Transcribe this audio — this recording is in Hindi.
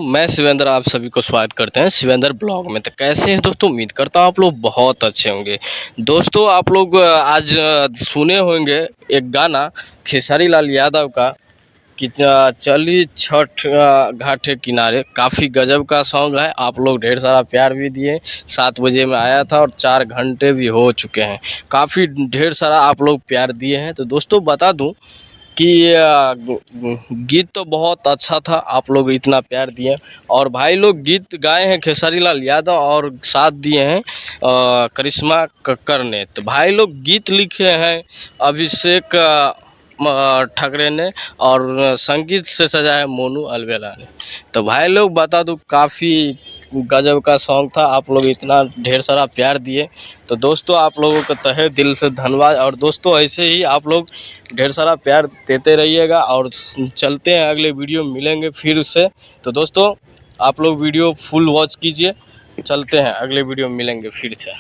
मैं शिवेंद्र आप सभी को स्वागत करते हैं शिवेंद्र ब्लॉग में। तो कैसे हैं दोस्तों, उम्मीद करता हूँ आप लोग बहुत अच्छे होंगे। दोस्तों आप लोग आज सुने होंगे एक गाना खेसारी लाल यादव का कि चली छठ घाट के किनारे। काफ़ी गजब का सॉन्ग है, आप लोग ढेर सारा प्यार भी दिए। 7 बजे में आया था और 4 घंटे भी हो चुके हैं। काफ़ी ढेर सारा आप लोग प्यार दिए हैं। तो दोस्तों बता दूं कि गीत तो बहुत अच्छा था, आप लोग इतना प्यार दिए। और भाई लोग गीत गाए हैं खेसारी लाल यादव और साथ दिए हैं करिश्मा कक्कर ने। तो भाई लोग गीत लिखे हैं अभिषेक ठाकरे ने और संगीत से सजा है मोनू अलवेला ने। तो भाई लोग बता दूं काफ़ी गजब का सॉन्ग था, आप लोग इतना ढेर सारा प्यार दिए। तो दोस्तों आप लोगों को तहे दिल से धन्यवाद। और दोस्तों ऐसे ही आप लोग ढेर सारा प्यार देते रहिएगा और चलते हैं अगले वीडियो मिलेंगे फिर से। तो दोस्तों आप लोग वीडियो फुल वॉच कीजिए, चलते हैं अगले वीडियो मिलेंगे फिर से।